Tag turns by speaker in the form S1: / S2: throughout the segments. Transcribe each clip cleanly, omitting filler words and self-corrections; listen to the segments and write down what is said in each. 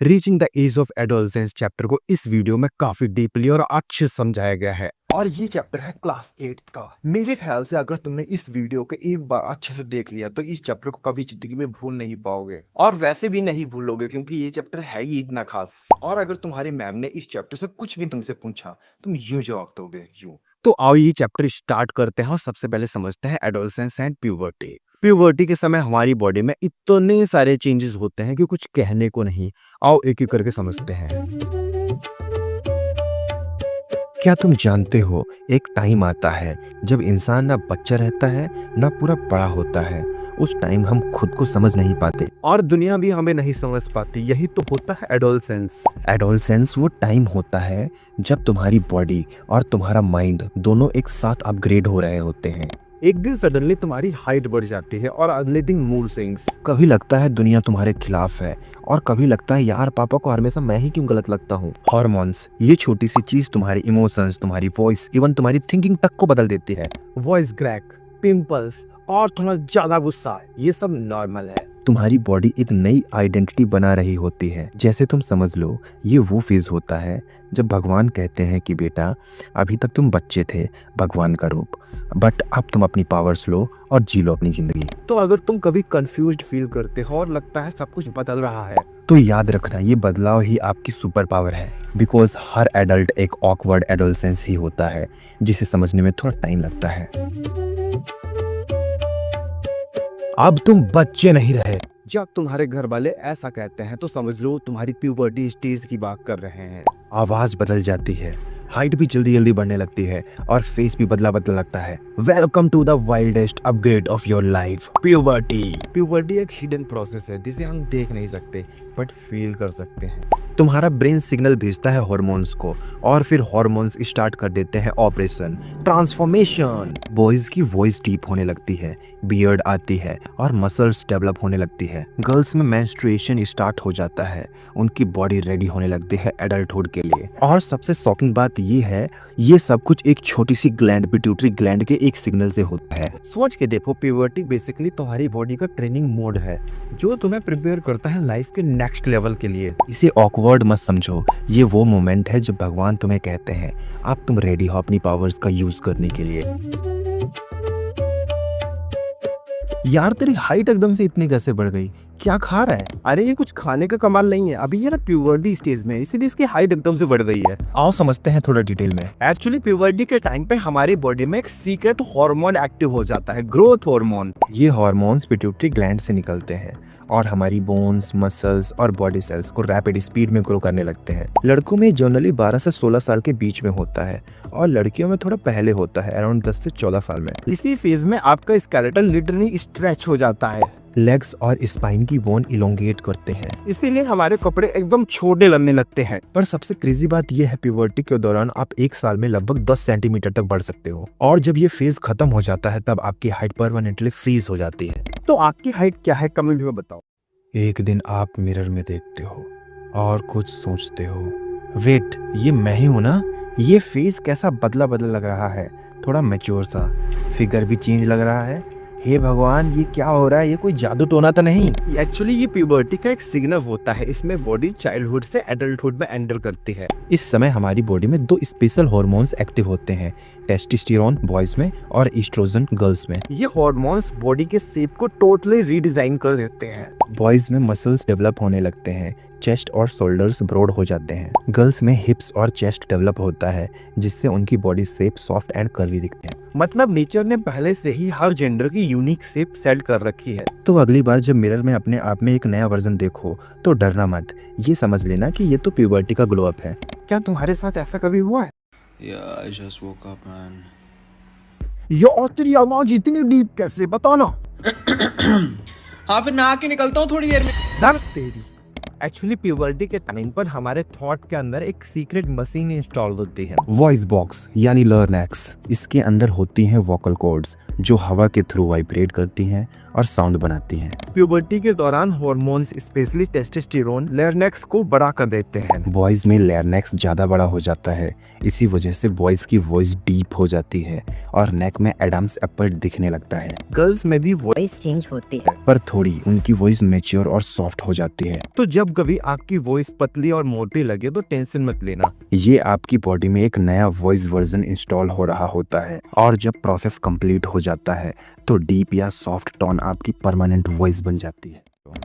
S1: Reaching the age of adolescence chapter को इस video में काफी डीपली और अच्छे से समझाया गया है।
S2: और ये चैप्टर है क्लास 8 का। मेरे ख्याल से अगर तुमने इस वीडियो को एक बार अच्छे से देख लिया तो इस चैप्टर को कभी जिंदगी में भूल नहीं पाओगे, और वैसे भी नहीं भूलोगे क्योंकि ये चैप्टर है ही इतना खास। और अगर तुम्हारी मैम ने इस चैप्टर से कुछ भी तुमसे पूछा तुम यूं जवाब दोगे, यूं।
S1: तो आओ ये चैप्टर स्टार्ट करते हैं और सबसे पहले समझते हैं एडोलसेंस एंड प्यूबर्टी। प्यूबर्टी के समय हमारी बॉडी में इतने सारे चेंजेस होते हैं कि कुछ कहने को नहीं। आओ एक एक करके समझते हैं। क्या तुम जानते हो, एक टाइम आता है जब इंसान ना बच्चा रहता है ना पूरा बड़ा होता है। उस टाइम हम खुद को समझ नहीं पाते और दुनिया भी हमें नहीं समझ पाती। यही तो होता है एडोलसेंस। एडोलसेंस वो टाइम होता है जब तुम्हारी बॉडी और तुम्हारा माइंड दोनों एक साथ अपग्रेड हो रहे होते हैं। एक दिन सडनली तुम्हारी हाइट बढ़ जाती है और अगले दिन मूड स्विंग्स। कभी लगता है दुनिया तुम्हारे खिलाफ है और कभी लगता है यार पापा को हमेशा मैं ही क्यों गलत लगता हूँ। हार्मोन्स, ये छोटी सी चीज तुम्हारी इमोशंस, तुम्हारी वॉइस, इवन तुम्हारी थिंकिंग तक को बदल देती है। वॉइस क्रैक, पिंपल्स और थोड़ा ज्यादा गुस्सा, ये सब नॉर्मल है। तुम्हारी बॉडी एक नई आइडेंटिटी बना रही होती है। जैसे तुम समझ लो ये वो फेज होता है जब भगवान कहते हैं कि बेटा अभी तक तुम बच्चे थे, भगवान का रूप, बट अब तुम अपनी पावर्स लो और जी लो अपनी जिंदगी। तो अगर तुम कभी कंफ्यूज्ड फील करते हो और लगता है सब कुछ बदल रहा है, तो याद रखना ये बदलाव ही आपकी सुपर पावर है। बिकॉज हर एडल्ट एक ऑकवर्ड एडोलसेंस ही होता है जिसे समझने में थोड़ा टाइम लगता है। अब तुम बच्चे नहीं रहे। जब तुम्हारे घर वाले ऐसा कहते हैं तो समझ लो तुम्हारी प्यूबर्टी स्टेज की बात कर रहे हैं। आवाज बदल जाती है, हाइट भी जल्दी जल्दी बढ़ने लगती है और फेस भी बदला बदला लगता है। Welcome to the wildest upgrade of your life, puberty. Puberty एक हिडन प्रोसेस है जिसे हम देख नहीं सकते बट फील कर सकते हैं। तुम्हारा ब्रेन सिग्नल भेजता है हार्मोन्स को और फिर हार्मोन्स स्टार्ट कर देते हैं ऑपरेशन, ट्रांसफॉर्मेशन। बॉयज की वॉइस डीप होने लगती है, बियर्ड आती है और मसल्स डेवलप होने लगती है। गर्ल्स में मेंस्ट्रुएशन स्टार्ट हो जाता है, उनकी बॉडी रेडी होने लगती है एडल्टहुड के लिए। और सबसे शॉकिंग बात ये है, ये सब कुछ एक छोटी सी ग्लैंड, पिट्यूटरी ग्लैंड के एक सिग्नल से होता है। सोच के देखो, प्यूबर्टी बेसिकली तुम्हारी बॉडी का ट्रेनिंग मोड है जो तुम्हें प्रिपेयर करता है लाइफ के नेक्स्ट लेवल के लिए। इसे ऑकवर्ड मत समझो, ये वो मोमेंट है जब भगवान तुम्हें कहते हैं अब तुम रेडी हो अपनी पावर्स का यूज करने के लिए। यार तेरी हाइट एकदम से इतनी कैसे बढ़ गई, क्या खा रहा है? अरे ये कुछ खाने का कमाल नहीं है, अभी ये ना प्यूबर्टी स्टेज में, इसीलिए इसकी हाइट एकदम से बढ़ गई है। आओ समझते हैं थोड़ा डिटेल में। एक्चुअली प्यूबर्टी के टाइम पे हमारी बॉडी में एक सीक्रेट हार्मोन एक्टिव हो जाता है, ग्रोथ हार्मोन। ये हार्मोन्स पिट्यूटरी ग्लैंड से निकलते हैं और हमारी बोन्स, मसल्स और बॉडी सेल्स को रैपिड स्पीड में ग्रो करने लगते हैं। लड़कों में जनरली 12 से 16 साल के बीच में होता है और लड़कियों में थोड़ा पहले होता है, अराउंड 10 से 14 साल में। इसी फेज में आपका स्केलेटन लिटरली स्ट्रेच हो जाता है, लेग्स और स्पाइन की बोन इलोंगेट करते हैं, इसीलिए हमारे कपड़े एकदम छोटे लगने लगते हैं। पर सबसे क्रेजी बात यह है, प्यूबर्टी के दौरान आप एक साल में लगभग 10 सेंटीमीटर तक बढ़ सकते हो और जब ये फेज खत्म हो जाता है तब आपकी हाइट परमानेंटली फ्रीज हो जाती है। तो आपकी हाइट क्या है कमेंट में बताओ। एक दिन आप मिरर में देखते हो और कुछ सोचते हो, वेट ये मैं ही हूँ ना? ये फेस कैसा बदला बदला लग रहा है, थोड़ा मैच्योर सा, फिगर भी चेंज लग रहा है। हे भगवान ये क्या हो रहा है, ये कोई जादू टोना तो नहीं? एक्चुअली ये प्यूबर्टी का एक सिग्नल होता है, इसमें बॉडी चाइल्डहुड से एडल्टहुड में एंटर करती है। इस समय हमारी बॉडी में दो स्पेशल हार्मोन्स एक्टिव होते हैं, टेस्टोस्टेरोन बॉयज में और एस्ट्रोजन गर्ल्स में। ये हार्मोन्स बॉडी के शेप को टोटली रीडिजाइन कर देते हैं। बॉयज में मसल्स डेवलप होने लगते हैं, चेस्ट और शोल्डर्स ब्रॉड हो जाते हैं। गर्ल्स में हिप्स और चेस्ट डेवलप होता है जिससे उनकी body shape soft and curvy दिखते हैं। मतलब नेचर ने पहले से ही हर जेंडर की यूनिक शेप सेट कर रखी है। तो अगली बार जब मिरर में अपने आप में एक नया वर्जन देखो तो डरना मत, ये समझ लेना कि ये तो प्यूबर्टी का ग्लो अप है। क्या तुम्हारे साथ ऐसा कभी हुआ है?
S3: Yeah, I just woke up, man.
S2: और तेरी आवाज इतनी डीप कैसे, बताओ ना।
S3: हाँ फिर नहा के निकलता हूँ थोड़ी देर में।
S2: दर्द तेरी। एक्चुअली प्यूबर्टी के टाइम पर हमारे थॉट के अंदर एक सीक्रेट मशीन इंस्टॉल होती है,
S1: वॉइस बॉक्स यानी लर्नेक्स। इसके अंदर होती हैं वोकल कॉर्ड्स जो हवा के थ्रू वाइब्रेट करती हैं और साउंड बनाती हैं।
S2: प्यूबर्टी के दौरान हार्मोन्स स्पेशली टेस्टोस्टेरोन लर्नेक्स को बड़ा कर देते हैं।
S1: बॉयज में लर्नेक्स ज्यादा बड़ा हो जाता है, इसी वजह से बॉयज की वॉइस डीप हो जाती है और नेक में एडम्स एप्पल दिखने लगता है।
S2: गर्ल्स में भी
S4: वॉइस चेंज होती है
S1: पर थोड़ी उनकी वॉइस मैच्योर और सॉफ्ट हो जाती है।
S2: तो जब
S1: जब कभी आपकी वॉइस पतली और मोटी लगे तो टेंशन मत लेना, ये आपकी बॉडी में एक नया वॉइस वर्जन इंस्टॉल हो रहा होता है और जब प्रोसेस कंप्लीट हो जाता है तो डीप या सॉफ्ट टोन आपकी परमानेंट वॉइस बन जाती है।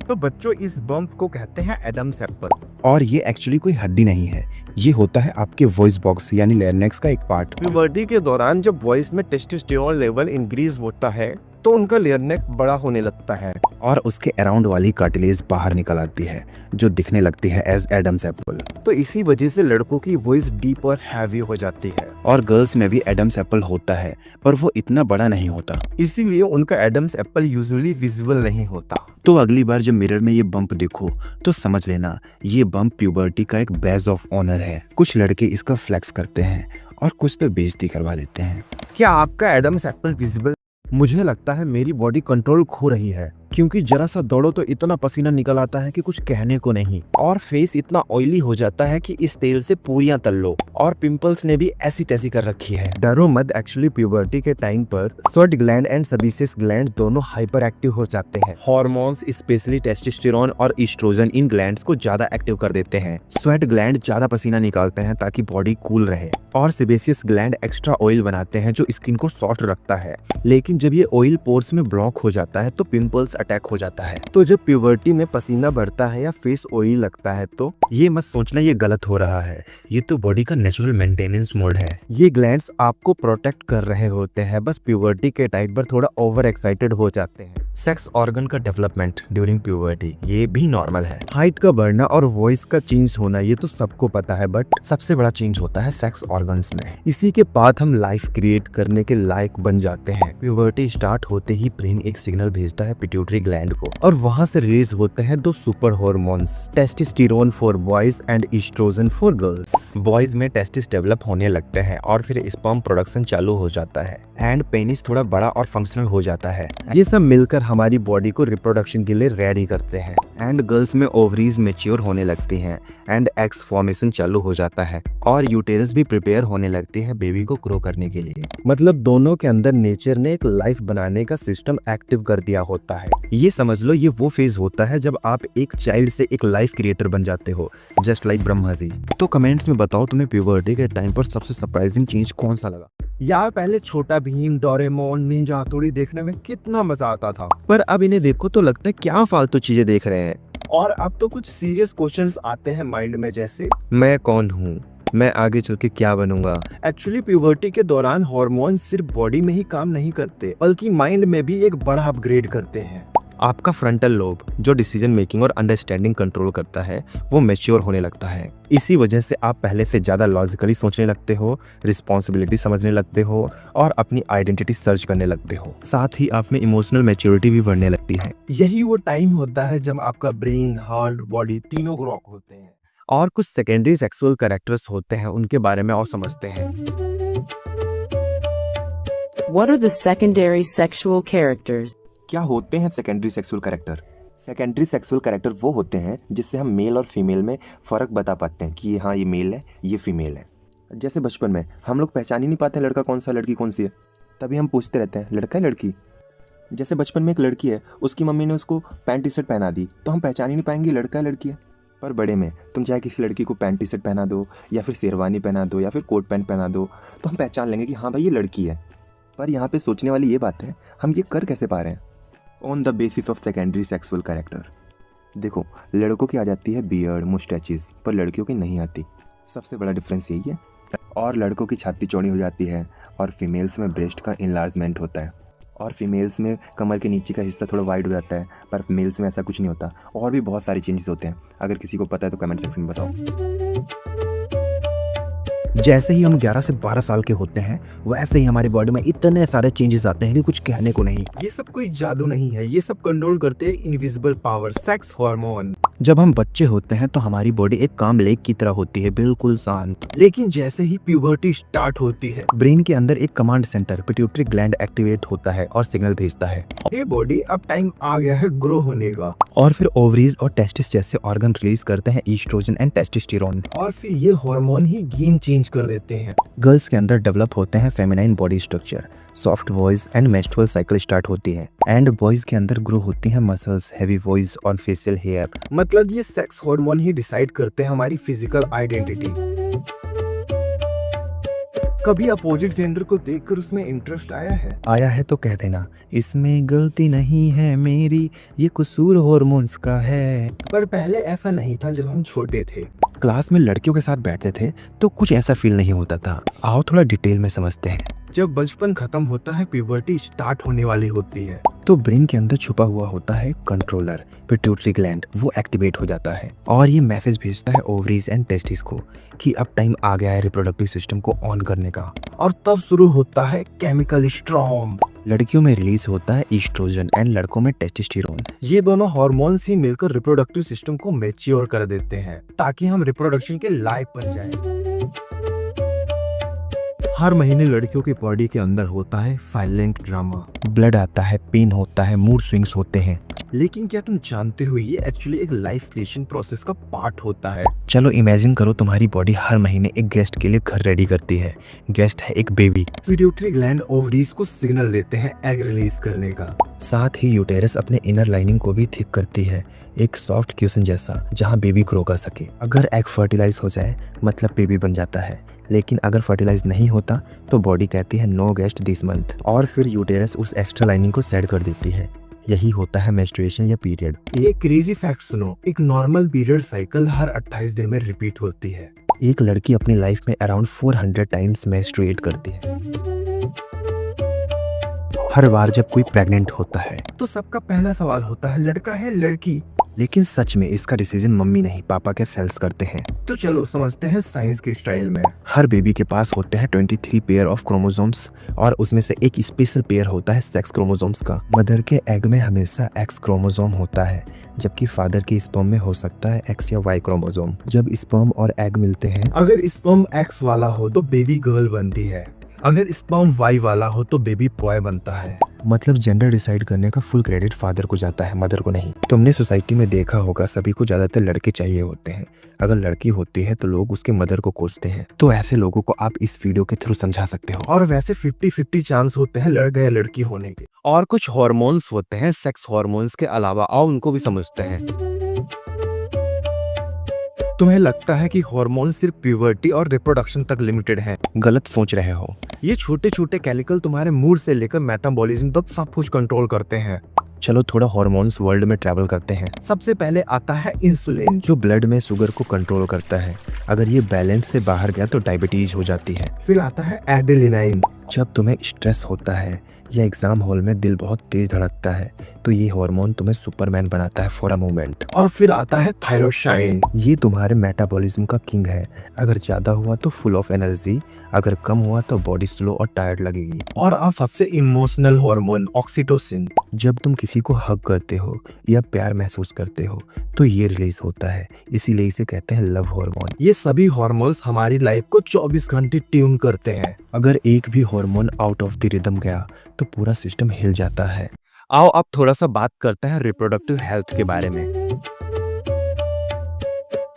S1: तो बच्चों, इस बम्प को कहते हैं एडम्स एप्पल और ये एक्चुअली कोई हड्डी नहीं है, ये होता है आपके वॉइस बॉक्स यानी लैरिंक्स का एक पार्ट।
S2: प्यूबर्टी के दौरान जब वॉइस में टेस्टोस्टेरोन लेवल इंक्रीज होता है तो उनका लारिंक्स बड़ा होने लगता है
S1: और उसके अराउंड वाली कार्टिलेज बाहर निकल आती है जो दिखने लगती है एज एडम्स एप्पल।
S2: तो इसी वजह से लड़कों की वॉइस डीप और हैवी हो जाती है
S1: और गर्ल्स में भी एडम्स एप्पल होता है पर वो इतना बड़ा नहीं होता,
S2: इसीलिए उनका एडम्स एप्पल यूजुअली विजिबल नहीं होता।
S1: तो अगली बार जब मिरर में ये बम्प देखो तो समझ लेना ये बम्प प्यूबर्टी का एक बैज ऑफ ऑनर है। कुछ लड़के इसका फ्लेक्स करते हैं और कुछ तो बेइज्जती करवा लेते हैं।
S2: क्या आपका एडम्स एप्पल विजिबल?
S1: मुझे लगता है मेरी बॉडी कंट्रोल खो रही है क्योंकि जरा सा दौड़ो तो इतना पसीना निकल आता है कि कुछ कहने को नहीं, और फेस इतना ऑयली हो जाता है कि इस तेल से पूरियां तल लो, और पिंपल्स ने भी ऐसी तैसी कर रखी है।
S2: डरो मत, एक्चुअली प्यूबर्टी के टाइम पर sweat gland and sebaceous gland दोनों हाइपर एक्टिव हो जाते हैं।
S1: हार्मोन्स स्पेशली टेस्टोस्टेरोन और एस्ट्रोजन इन ग्लैंड्स को ज्यादा एक्टिव कर देते हैं। स्वेट ग्लैंड ज्यादा पसीना निकालते हैं ताकि बॉडी कूल रहे, और सेबेसियस ग्लैंड एक्स्ट्रा ऑयल बनाते हैं जो स्किन को सॉफ्ट रखता है। लेकिन जब ये ऑयल पोर्स में ब्लॉक हो जाता है तो पिंपल्स अटैक हो जाता है।
S2: तो जब प्यूबर्टी में पसीना बढ़ता है या फेस ऑयली लगता है तो
S1: ये मत सोचना ये गलत हो रहा है, ये तो बॉडी का नेचुरल मेंटेनेंस मोड है।
S2: ये ग्लैंड्स आपको प्रोटेक्ट कर रहे होते हैं, बस प्यूबर्टी के टाइम पर थोड़ा ओवर एक्साइटेड हो जाते हैं।
S1: सेक्स ऑर्गन का डेवलपमेंट ड्यूरिंग प्यूबर्टी ये भी नॉर्मल है।
S2: हाइट का बढ़ना और वॉइस का चेंज होना ये तो सबको पता है, बट
S1: सबसे बड़ा चेंज होता है सेक्स ऑर्गन्स में।
S2: इसी के बाद हम लाइफ क्रिएट करने के लायक बन जाते हैं।
S1: प्यूबर्टी स्टार्ट होते ही ब्रेन एक सिग्नल भेजता है पिट्यूटरी ग्लैंड को,
S2: और वहां से रिलीज होते हैं दो super hormones, testosterone for boys and estrogen for girls.
S1: Boys में टेस्टिस डेवलप होने लगते हैं और फिर स्पर्म प्रोडक्शन चालू हो जाता है एंड पेनिस थोड़ा बड़ा और फंक्शनल हो जाता है।
S2: ये सब मिलकर हमारी बॉडी को रिप्रोडक्शन के लिए रेडी करते हैं।
S1: एंड गर्ल्स में ओवरीज मैच्योर होने लगती हैं एंड एग्स फॉर्मेशन चालू हो जाता है और यूटेरस भी प्रिपेयर होने लगती है बेबी को ग्रो करने के लिए।
S2: मतलब दोनों के अंदर नेचर ने एक लाइफ बनाने का सिस्टम एक्टिव कर दिया होता है।
S1: ये समझ लो ये वो फेज होता है जब आप एक चाइल्ड से एक लाइफ क्रिएटर बन जाते हो, जस्ट लाइक ब्रह्मा जी। तो कमेंट्स में बताओ तुम्हें प्यूबर्टी के टाइम पर सबसे सरप्राइजिंग चेंज कौन सा लगा?
S2: यार पहले छोटा भीम, डोरेमोन, निंजा हथौड़ी देखने में कितना मजा आता था, पर अब इन्हें देखो तो लगता है क्या फालतू चीजें देख रहे हैं। और अब तो कुछ सीरियस क्वेश्चंस आते हैं माइंड में, जैसे
S1: मैं कौन हूँ, मैं आगे चल के क्या बनूंगा।
S2: एक्चुअली प्यूबर्टी के दौरान हार्मोन सिर्फ बॉडी में ही काम नहीं करते बल्कि माइंड में भी एक बड़ा अपग्रेड करते हैं।
S1: आपका फ्रंटल लोब जो डिसीजन मेकिंग और अंडरस्टैंडिंग कंट्रोल करता है वो मैच्योर होने लगता है। इसी वजह से आप पहले से ज्यादा लॉजिकली सोचने लगते हो, रिस्पॉन्सिबिलिटी समझने लगते हो और अपनी आइडेंटिटी सर्च करने लगते हो। साथ ही आप में इमोशनल मैच्योरिटी भी बढ़ने लगती है।
S2: यही वो टाइम होता है जब आपका ब्रेन, हार्ट, बॉडी तीनों ग्रो होते हैं।
S1: और कुछ सेकेंडरी सेक्सुअल कैरेक्टर्स होते हैं, उनके बारे में और समझते हैं।
S4: What are the secondary sexual characters?
S1: क्या होते हैं secondary sexual character? Secondary sexual character वो होते हैं जिससे हम मेल और फीमेल में फ़र्क बता पाते हैं कि हाँ ये मेल है, ये फीमेल है। जैसे बचपन में हम लोग पहचान ही नहीं पाते लड़का कौन सा लड़की कौन सी है, तभी हम पूछते रहते हैं लड़का है लड़की। जैसे बचपन में एक लड़की है, उसकी मम्मी ने उसको पैंट टी शर्ट पहना दी तो हम पहचान ही नहीं पाएंगे लड़का है लड़की है। पर बड़े में तुम चाहे किसी लड़की को पैंट टी शर्ट पहना दो या फिर शेरवानी पहना दो या फिर कोट पैंट पहना दो तो हम पहचान लेंगे कि हाँ भाई ये लड़की है। पर यहाँ पे सोचने वाली ये बात है, हम ये कर कैसे पा रहे हैं? On the basis of secondary sexual character. देखो लड़कों की आ जाती है बियर्ड, मुस्टैचेस, पर लड़कियों की नहीं आती। सबसे बड़ा डिफरेंस यही है। और लड़कों की छाती चौड़ी हो जाती है और फीमेल्स में ब्रेस्ट का इनलार्जमेंट होता है, और फीमेल्स में कमर के नीचे का हिस्सा थोड़ा वाइड हो जाता है, पर मेल्स में ऐसा कुछ नहीं होता। और भी बहुत सारे चेंजेस होते हैं, अगर किसी को पता है तो कमेंट सेक्शन में बताओ। जैसे ही हम 11 से 12 साल के होते हैं वैसे ही हमारी बॉडी में इतने सारे चेंजेस आते हैं कि कुछ कहने को नहीं।
S2: ये सब कोई जादू नहीं है, ये सब कंट्रोल करते हैं इनविजिबल पावर, सेक्स हार्मोन।
S1: जब हम बच्चे होते हैं तो हमारी बॉडी एक काम लेक की तरह होती है, बिल्कुल शांत।
S2: लेकिन जैसे ही प्यूबर्टी स्टार्ट होती है,
S1: ब्रेन के अंदर एक command centre pituitary gland activate होता है और सिग्नल भेजता है,
S2: ये बॉडी अब टाइम आ गया है ग्रो होने का।
S1: और फिर ओवरीज और टेस्टिस जैसे ऑर्गन रिलीज करते हैं एस्ट्रोजन एंड टेस्टोस्टेरोन,
S2: और फिर ये हार्मोन ही गेम चेंज कर देते हैं।
S1: गर्ल्स के अंदर डेवलप होते हैं feminine body structure, soft voice and menstrual cycle start होती है, एंड बॉयज के अंदर ग्रो होती हैं मसल्स, हैवी वॉइस और फेशियल हेयर।
S2: मतलब
S1: मतलब ये सेक्स हार्मोन ही डिसाइड करते हैं हमारी फिजिकल आइडेंटिटी। कभी अपोजिट जेंडर को देखकर उसमें इंटरेस्ट आया है तो कह देना इसमें गलती नहीं है मेरी, ये कसूर हार्मोन्स का है। पर पहले ऐसा नहीं था। जब हम छोटे थे, क्लास में लड़कियों के साथ बैठते थे तो कुछ ऐसा फील नहीं होता था। आओ थोड़ा डिटेल में समझते हैं। जब बचपन खत्म होता है, प्यूबर्टी स्टार्ट होने वाली होती है, तो ब्रेन के अंदर छुपा हुआ होता है कंट्रोलर, पिट्यूटरी ग्लैंड, वो एक्टिवेट हो जाता है और ये मैसेज भेजता है ओवरीज एंड टेस्टिस को कि अब टाइम आ गया है रिप्रोडक्टिव सिस्टम को ऑन करने का। और तब शुरू होता है केमिकल स्टॉर्म। लड़कियों में रिलीज होता है ईस्ट्रोजन एंड लड़कों में टेस्टोस्टेरोन। ये दोनों हार्मोन्स ही मिलकर रिप्रोडक्टिव सिस्टम को मैच्योर कर देते हैं ताकि हम रिप्रोडक्शन के लायक बन जाएं। हर महीने लड़कियों की बॉडी के अंदर होता है साइलेंट ड्रामा। ब्लड आता है, पेन होता है, मूड स्विंग्स होते हैं। लेकिन क्या तुम जानते हो ये एक्चुअली एक लाइफ क्रिएशन प्रोसेस का पार्ट होता है। चलो इमेजिन करो तुम्हारी बॉडी हर महीने एक गेस्ट के लिए घर रेडी करती है। गेस्ट है एक बेबी। पिट्यूटरी ग्लैंड ओवरीज को सिग्नल देते हैं एग रिलीज करने का। साथ ही यूटेरस अपने इनर लाइनिंग को भी थिक करती है, एक सॉफ्ट क्यूशन जैसा जहाँ बेबी ग्रो कर सके। अगर एग फर्टिलाइज हो जाए मतलब बेबी बन जाता है, लेकिन अगर फर्टिलाइज नहीं होता तो बॉडी कहती है नो गेस्ट दिस मंथ और फिर यूटेरस उस एक्स्ट्रा लाइनिंग को सेट कर देती है। यही होता है मेंस्ट्रुएशन या पीरियड। ये क्रेजी फैक्ट सुनो, एक नॉर्मल पीरियड साइकिल हर 28 दिन में रिपीट होती है। एक लड़की अपनी लाइफ में अराउंड 400 टाइम्स मेंस्ट्रुएट करती है। हर बार जब कोई प्रेग्नेंट होता है तो सबका पहला सवाल होता है लड़का है लड़की, लेकिन सच में इसका डिसीजन मम्मी नहीं पापा के सेल्स करते हैं। तो चलो समझते हैं साइंस के स्टाइल में। हर बेबी के पास होते हैं 23 पेयर ऑफ क्रोमोसोम्स और उसमें से एक स्पेशल पेयर होता है सेक्स क्रोमोसोम्स का। मदर के एग में हमेशा एक्स क्रोमोसोम होता है, जबकि फादर के स्पर्म में हो सकता है एक्स या वाई क्रोमोसोम। जब स्पर्म और एग मिलते हैं, अगर स्पर्म एक्स वाला हो तो बेबी गर्ल बनती है, अगर स्पर्म वाई वाला हो तो बेबी बॉय बनता है। मतलब जेंडर डिसाइड करने का फुल क्रेडिट फादर को जाता है, मदर को नहीं। तुमने सोसाइटी में देखा होगा सभी को ज्यादातर लड़के चाहिए होते हैं। अगर लड़की होती है तो लोग उसके मदर को कोसते हैं। तो ऐसे लोगों को आप इस वीडियो के थ्रू समझा सकते हो। और वैसे 50-50 चांस होते हैं लड़का या लड़की होने के। और कुछ हार्मोन्स होते हैं सेक्स हार्मोन्स के अलावा, आओ उनको भी समझते हैं। तुम्हें लगता है कि हार्मोन सिर्फ प्यूबर्टी और रिप्रोडक्शन तक लिमिटेड है? गलत सोच रहे हो। ये छोटे छोटे केमिकल तुम्हारे मूड से लेकर मेटाबॉलिज्म तक सब कुछ कंट्रोल करते हैं। चलो थोड़ा हार्मोन्स वर्ल्ड में ट्रैवल करते हैं। सबसे पहले आता है इंसुलिन, जो ब्लड में शुगर को कंट्रोल करता है। अगर ये बैलेंस से बाहर गया तो डायबिटीज हो जाती है। फिर आता है एड्रेनालाइन। जब तुम्हें स्ट्रेस होता है या एग्जाम हॉल में दिल बहुत तेज धड़कता है तो ये हार्मोन तुम्हें सुपरमैन बनाता है फॉर अ मोमेंट। और फिर आता है थायरोसाइन। ये तुम्हारे मेटाबॉलिज्म का किंग है। अगर ज्यादा हुआ तो फुल ऑफ एनर्जी, अगर कम हुआ तो बॉडी स्लो और टायर्ड लगेगी। और अब सबसे इमोशनल हार्मोन ऑक्सीटोसिन। जब तुम किसी को हग करते हो या प्यार महसूस करते हो तो ये रिलीज होता है, इसीलिए इसे कहते हैं लव हार्मोन। ये सभी हार्मोन्स हमारी लाइफ को 24 घंटे ट्यून करते हैं। अगर एक भी hormone out of the rhythm गया तो पूरा सिस्टम हिल जाता है। आओ अब थोड़ा सा बात करते हैं रिप्रोडक्टिव हेल्थ के बारे में।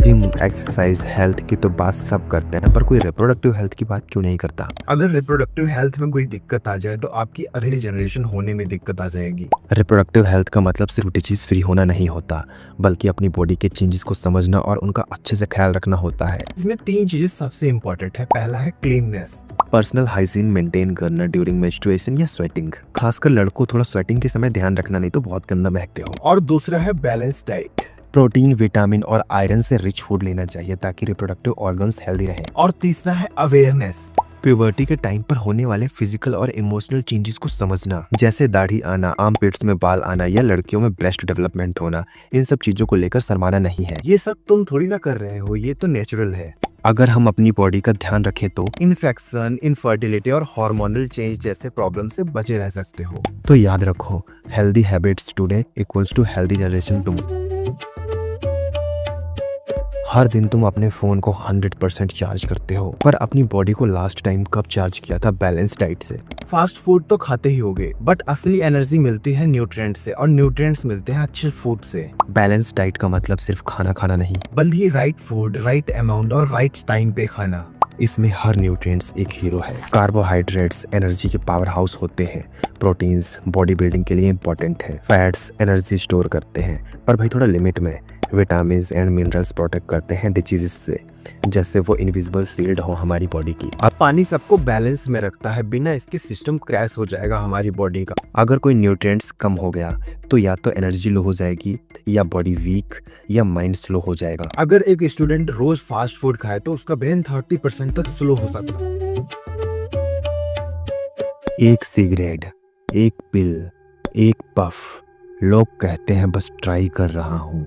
S1: जिम, एक्सरसाइज, हेल्थ की तो बात सब करते हैं, पर कोई रिप्रोडक्टिव हेल्थ की बात क्यों नहीं करता? अगर रिप्रोडक्टिव हेल्थ में कोई दिक्कत आ जाए तो आपकी अगली जनरेशन होने में दिक्कत आ जाएगी। रिप्रोडक्टिव हेल्थ का मतलब सिर्फ डिजीज फ्री होना नहीं होता, बल्कि अपनी बॉडी के चेंजेस को समझना और उनका अच्छे से ख्याल रखना होता है। इसमें 3 चीजें सबसे इम्पोर्टेंट है। पहला है क्लीननेस, पर्सनल हाइजीन मेंटेन करना ड्यूरिंग मेंस्ट्रुएशन या स्वेटिंग। खासकर लड़कों थोड़ा स्वेटिंग के समय ध्यान रखना, नहीं तो बहुत गंदा महकते हो। और दूसरा है बैलेंस डाइट, प्रोटीन, विटामिन और आयरन से रिच फूड लेना चाहिए ताकि रिप्रोडक्टिव ऑर्गन्स हेल्दी रहें। और तीसरा है अवेयरनेस, प्यूबर्टी के टाइम पर होने वाले फिजिकल और इमोशनल चेंजेस को समझना, जैसे दाढ़ी आना, आर्मपिट्स में बाल आना या लड़कियों में ब्रेस्ट डेवलपमेंट होना। इन सब चीजों को लेकर शर्माना नहीं है। ये सब तुम थोड़ी ना कर रहे हो, ये तो नेचुरल है। अगर हम अपनी बॉडी का ध्यान रखें तो इन्फेक्शन, इनफर्टिलिटी और हार्मोनल चेंज जैसे प्रॉब्लम से बचे रह सकते हो। तो याद रखो, healthy habits today equals to healthy generation tomorrow. हर दिन तुम अपने फोन को 100% चार्ज करते हो, पर अपनी बॉडी को लास्ट टाइम कब चार्ज किया था? बैलेंस डाइट से। फास्ट फूड तो खाते ही होगे, बट असली एनर्जी मिलती है न्यूट्रिएंट्स से, और न्यूट्रिएंट्स मिलते हैं अच्छे फूड से। बैलेंस डाइट का मतलब सिर्फ खाना खाना नहीं, बल्कि राइट फूड, राइट अमाउंट और राइट टाइम पे खाना। इसमें हर न्यूट्रिएंट्स एक हीरो है। कार्बोहाइड्रेट्स एनर्जी के पावर हाउस होते हैं, प्रोटीन्स बॉडी बिल्डिंग के लिए इंपॉर्टेंट है, फैट्स एनर्जी स्टोर करते हैं, पर भाई थोड़ा लिमिट में। विटामिन एंड मिनरल्स प्रोटेक्ट करते हैं डिजीज से, जैसे वो इनविजिबल शील्ड हो हमारी बॉडी की। और पानी सबको बैलेंस में रखता है, बिना इसके सिस्टम क्रैश हो जाएगा हमारी बॉडी का। अगर कोई न्यूट्रिएंट्स कम हो गया तो या तो एनर्जी लो हो जाएगी, या बॉडी वीक, या माइंड स्लो हो जाएगा। अगर एक स्टूडेंट रोज फास्ट फूड खाए तो उसका ब्रेन 30% तक स्लो हो सकता है। एक सिगरेट, एक पिल, एक पफ, लोग कहते हैं बस ट्राई कर रहा हूँ,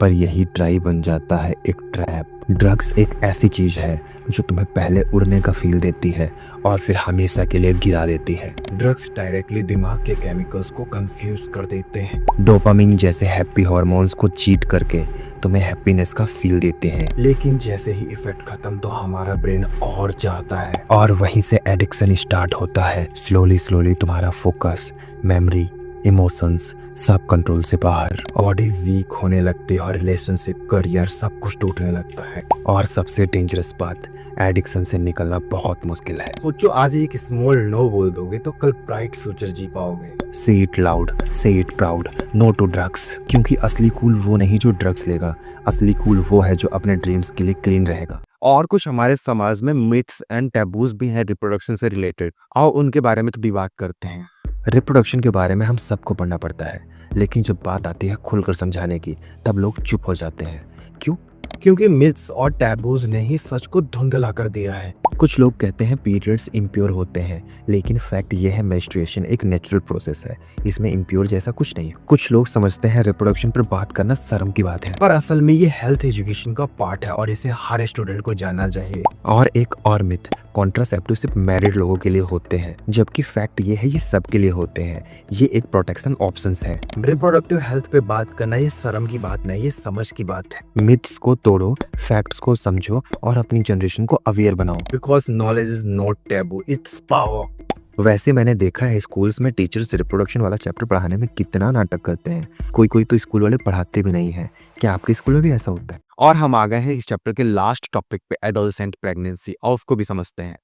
S1: पर यही ट्राई बन जाता है एक ट्रैप। ड्रग्स एक ऐसी चीज है जो तुम्हें पहले उड़ने का फील देती है और फिर हमेशा के लिए गिरा देती है। ड्रग्स डायरेक्टली दिमाग के केमिकल्स को कंफ्यूज कर देते हैं। डोपामिन जैसे हैप्पी हार्मोन्स को चीट करके तुम्हें हैप्पीनेस का फील देते हैं, लेकिन जैसे ही इफेक्ट खत्म तो हमारा ब्रेन और जाता है और वहीं से एडिक्शन स्टार्ट होता है। स्लोली स्लोली तुम्हारा फोकस, मेमोरी, इमोशंस सब कंट्रोल से बाहर, बॉडी वीक होने लगती है और रिलेशनशिप, करियर सब कुछ टूटने लगता है। और सबसे डेंजरस बात, एडिक्शन से निकलना बहुत मुश्किल है। सोचो आज एक स्मॉल नो बोल दोगे तो कल ब्राइट फ्यूचर जी पाओगे। Say it loud, say it proud, no to drugs. क्योंकि असली कूल वो नहीं जो ड्रग्स लेगा, असली कूल वो है जो अपने ड्रीम्स के लिए क्लीन रहेगा। और कुछ हमारे समाज में मिथ्स एंड टैबूज भी हैं रिप्रोडक्शन से रिलेटेड, और उनके बारे में तो भी बात करते हैं। रिप्रोडक्शन के बारे में हम सबको पढ़ना पड़ता है, लेकिन जब बात आती है खुलकर समझाने की तब लोग चुप हो जाते हैं। क्यों? क्योंकि मिथ्स और टैबूज ने ही सच को धुंधला कर दिया है। कुछ लोग कहते हैं पीरियड्स इम्प्योर होते हैं, लेकिन फैक्ट ये है मेंस्ट्रुएशन एक नेचुरल प्रोसेस है, इसमें इम्प्योर जैसा कुछ नहीं है। कुछ लोग समझते हैं रिप्रोडक्शन पर बात करना शर्म की बात है, पर असल में ये हेल्थ एजुकेशन का पार्ट है और इसे हर स्टूडेंट को जानना चाहिए। और एक और मिथ, कॉन्ट्रासेप्टिव सिर्फ मैरिड लोगों के लिए होते हैं, जबकि फैक्ट ये है ये सब के लिए होते हैं। ये एक प्रोटेक्शन ऑप्शंस है। रिप्रोडक्टिव हेल्थ पे बात करना ये शर्म की बात नहीं, ये समझ की बात है। मिथ्स को तोड़ो, फैक्ट्स को समझो और अपनी जनरेशन को अवेयर बनाओ, because knowledge is not taboo, it's power. वैसे मैंने देखा है स्कूल्स में टीचर्स रिप्रोडक्शन वाला चैप्टर पढ़ाने में कितना नाटक करते हैं। कोई तो स्कूल वाले पढ़ाते भी नहीं है। क्या आपके स्कूल में भी ऐसा होता है? और हम आ गए हैं इस चैप्टर के लास्ट टॉपिक पे, एडोलसेंट प्रेगनेंसी, और उसको भी समझते हैं।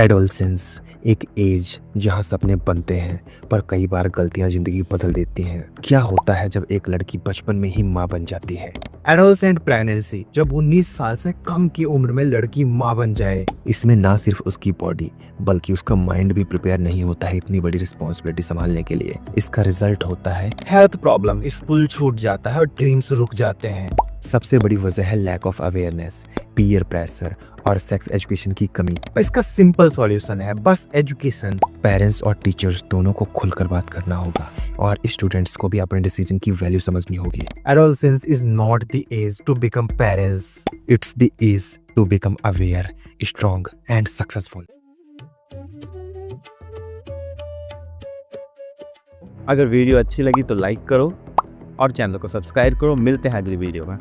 S1: एडोलसेंस एक एज जहाँ सपने बनते हैं, पर कई बार गलतियां जिंदगी बदल देती हैं। क्या होता है जब एक लड़की बचपन में ही माँ बन जाती है? एडोलसेंट प्रेगनेंसी, जब 19 साल से कम की उम्र में लड़की माँ बन जाए। इसमें ना सिर्फ उसकी बॉडी बल्कि उसका माइंड भी प्रिपेयर नहीं होता है इतनी बड़ी रिस्पॉन्सिबिलिटी संभालने के लिए। इसका रिजल्ट होता है हेल्थ प्रॉब्लम, स्कूल छूट जाता है और ड्रीम्स रुक जाते हैं। सबसे बड़ी वजह है lack of awareness, peer pressure और सेक्स एजुकेशन की कमी। इसका सिंपल सॉल्यूशन है बस एजुकेशन। पेरेंट्स और टीचर्स दोनों को खुलकर बात करना होगा और स्टूडेंट्स को भी अपने डिसीजन की वैल्यू समझनी होगी। Adolescence is not the age to become parents, it's the age to become aware, strong and successful. अगर वीडियो अच्छी लगी तो लाइक करो और चैनल को सब्सक्राइब करो। मिलते हैं अगली वीडियो में।